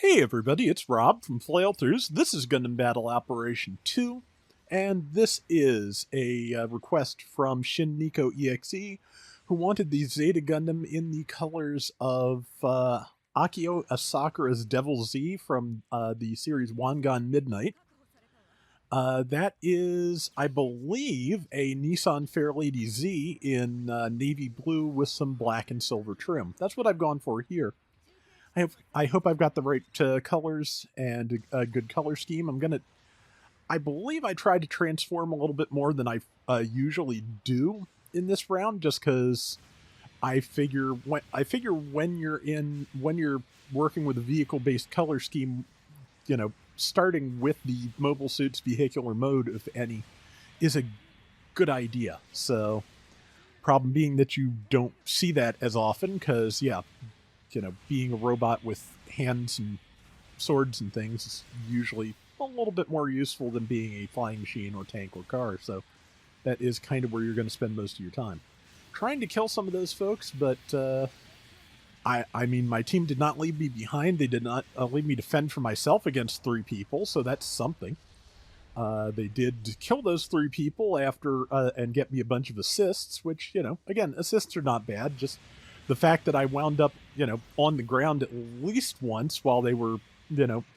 Hey everybody, it's Rob from Flailthroughs. This is Gundam Battle Operation 2, and this is a request from Shin Nico EXE, who wanted the Zeta Gundam in the colors of Akio Asakura's Devil Z from the series Wangan Midnight. That is, I believe, a Nissan Fairlady Z in navy blue with some black and silver trim. That's what I've gone for here. I hope I've got the right colors and a good color scheme. I believe I tried to transform a little bit more than I usually do in this round, just because I figure when you're working with a vehicle-based color scheme, starting with the mobile suit's vehicular mode, if any, is a good idea. So, problem being that you don't see that as often, because being a robot with hands and swords and things is usually a little bit more useful than being a flying machine or tank or car. So that is kind of where you're going to spend most of your time. Trying to kill some of those folks, but I mean, my team did not leave me behind. They did not leave me to fend for myself against 3 people, so that's something. They did kill those 3 people after and get me a bunch of assists, which, again, assists are not bad. Just the fact that I wound up, on the ground at least once while they were,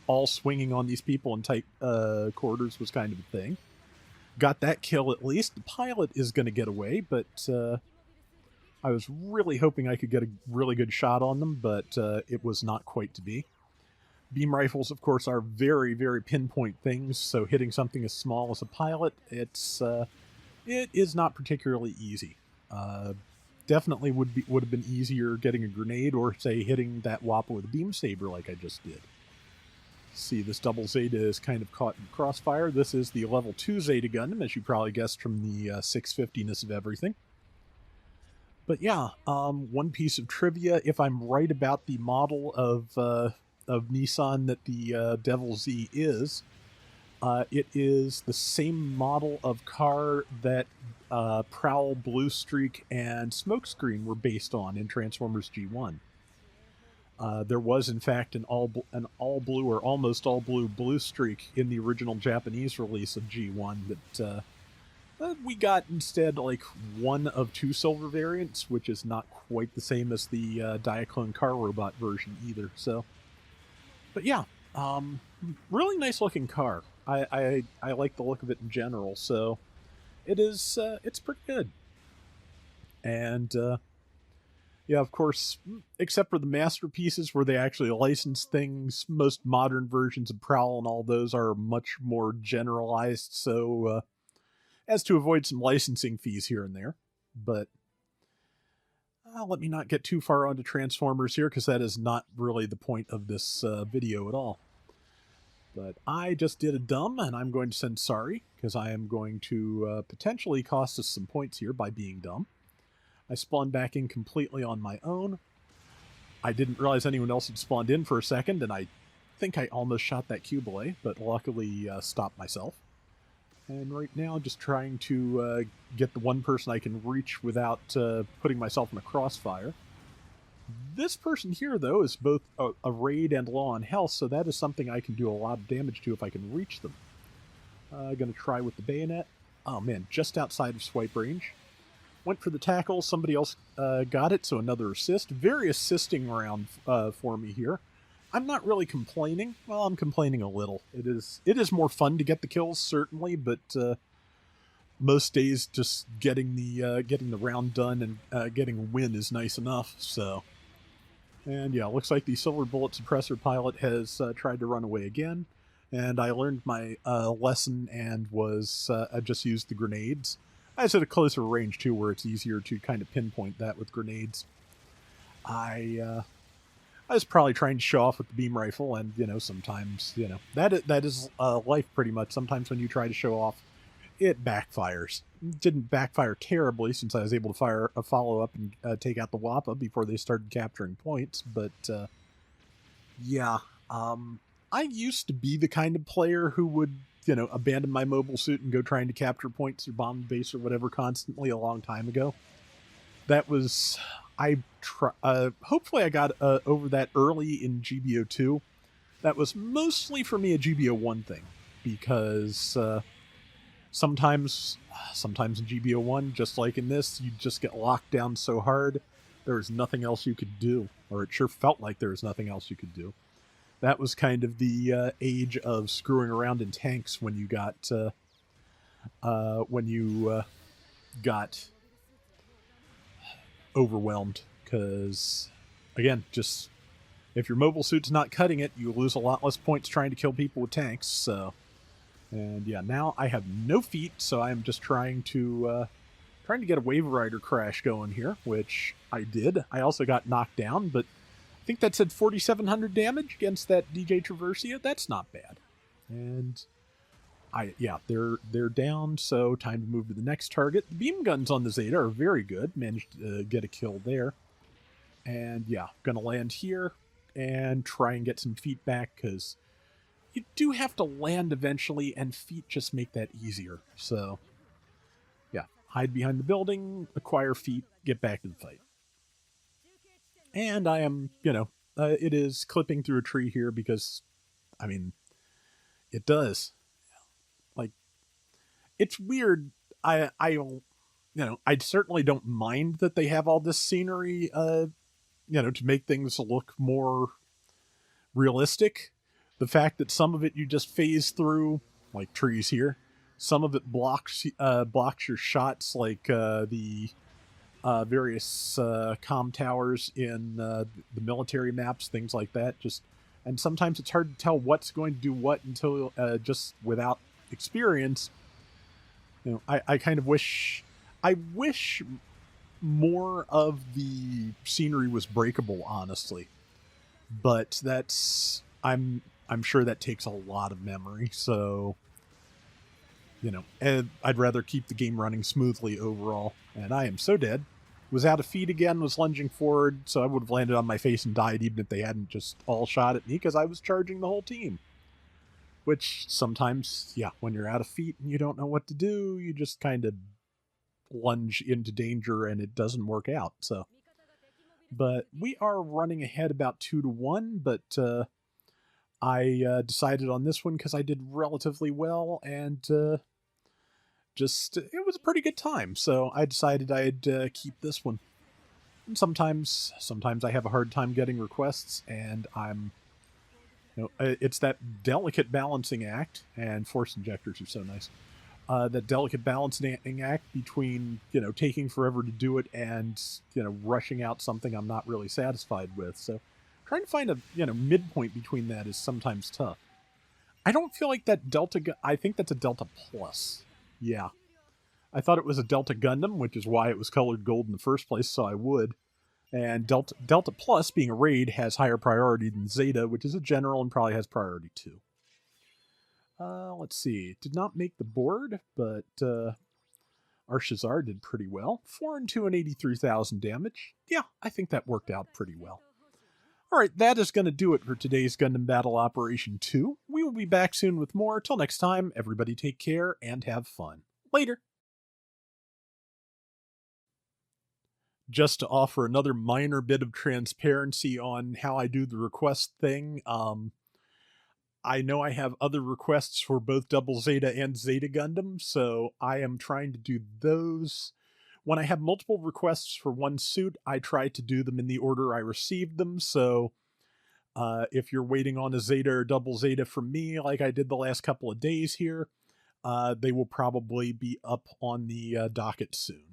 all swinging on these people in tight quarters was kind of a thing. Got that kill at least. The pilot is going to get away, but I was really hoping I could get a really good shot on them, but it was not quite to be. Beam rifles, of course, are very, very pinpoint things, so hitting something as small as a pilot, it is not particularly easy. Definitely would have been easier getting a grenade or, say, hitting that Wappa with a beam saber like I just did. See, this double Zeta is kind of caught in crossfire. This is the level 2 Zeta Gundam, as you probably guessed from the 650-ness of everything. But yeah, one piece of trivia, if I'm right about the model of Nissan that the Devil Z is, it is the same model of car that Prowl, Blue Streak, and Smokescreen were based on in Transformers G1. There was, in fact, an all blue or almost all blue Streak in the original Japanese release of G1 that we got instead like one of 2 silver variants, which is not quite the same as the Diaclone car robot version either. So, but yeah, really nice looking car. I like the look of it in general, so it's pretty good. And yeah, of course, except for the masterpieces where they actually license things, most modern versions of Prowl and all those are much more generalized, so as to avoid some licensing fees here and there. But let me not get too far onto Transformers here, because that is not really the point of this video at all. But I just did a dumb, and I'm going to send sorry, because I am going to potentially cost us some points here by being dumb. I spawned back in completely on my own. I didn't realize anyone else had spawned in for a second, and I think I almost shot that Cubile, but luckily stopped myself. And right now, just trying to get the one person I can reach without putting myself in a crossfire. This person here, though, is both a raid and low on health, so that is something I can do a lot of damage to if I can reach them. Gonna try with the bayonet. Oh man, just outside of swipe range. Went for the tackle, somebody else got it, so another assist. Very assisting round for me here. I'm not really complaining. Well, I'm complaining a little. It is more fun to get the kills, certainly, but most days just getting the round done and getting a win is nice enough. So, and yeah, looks like the Silver Bullet Suppressor pilot has tried to run away again, and I learned my lesson and was I just used the grenades. I was at a closer range too, where it's easier to kind of pinpoint that with grenades. I was probably trying to show off with the beam rifle, and sometimes that is life pretty much. Sometimes when you try to show off, it backfires. It didn't backfire terribly, since I was able to fire a follow up and take out the Wappa before they started capturing points. But yeah, I used to be the kind of player who would abandon my mobile suit and go trying to capture points or bomb the base or whatever constantly a long time ago. That was hopefully I got over that early in GBO2. that was mostly for me a GBO1 thing, because sometimes in GBO1, just like in this, you just get locked down so hard there was nothing else you could do, or it sure felt like there was nothing else you could do. That was kind of the age of screwing around in tanks when you got overwhelmed, because again, just if your mobile suit's not cutting it, you lose a lot less points trying to kill people with tanks. So, and yeah, now I have no feet, so I'm just trying to get a Wave Rider crash going here, which I did. I also got knocked down, but I think that said 4,700 damage against that DJ Traversia. That's not bad. And they're down, so time to move to the next target. The beam guns on the Zeta are very good. Managed to get a kill there. And yeah, gonna land here and try and get some feet back, because you do have to land eventually, and feet just make that easier. So yeah, hide behind the building, acquire feet, get back to the fight. And I am, it is clipping through a tree here because, I mean, it does. Like, it's weird. I certainly don't mind that they have all this scenery, to make things look more realistic. The fact that some of it you just phase through, like trees here. Some of it blocks your shots, like the various comm towers in the military maps, things like that. And sometimes it's hard to tell what's going to do what until just without experience. I kind of wish more of the scenery was breakable, honestly. But I'm sure that takes a lot of memory, so and I'd rather keep the game running smoothly overall. And I am so dead. Was out of feet again, was lunging forward, so I would have landed on my face and died even if they hadn't just all shot at me, because I was charging the whole team. Which sometimes, when you're out of feet and you don't know what to do, you just kind of lunge into danger and it doesn't work out. So, but we are running ahead about 2-1, but I decided on this one because I did relatively well, and it was a pretty good time, so I decided I'd keep this one. And sometimes I have a hard time getting requests, and I'm, it's that delicate balancing act, and force injectors are so nice. That delicate balancing act between, taking forever to do it and, rushing out something I'm not really satisfied with. So trying to find a, midpoint between that is sometimes tough. I don't feel like that Delta, I think that's a Delta Plus. Yeah. I thought it was a Delta Gundam, which is why it was colored gold in the first place, so I would. And Delta Plus, being a raid, has higher priority than Zeta, which is a general and probably has priority too. Let's see. Did not make the board, but our Shazar did pretty well. 4 and 2 and 83,000 damage. Yeah, I think that worked out pretty well. Alright, that is going to do it for today's Gundam Battle Operation 2. We will be back soon with more. Till next time, everybody take care and have fun. Later! Just to offer another minor bit of transparency on how I do the request thing, I know I have other requests for both Double Zeta and Zeta Gundam, so I am trying to do those. When I have multiple requests for one suit, I try to do them in the order I received them, so if you're waiting on a Zeta or Double Zeta from me, like I did the last couple of days here, they will probably be up on the docket soon.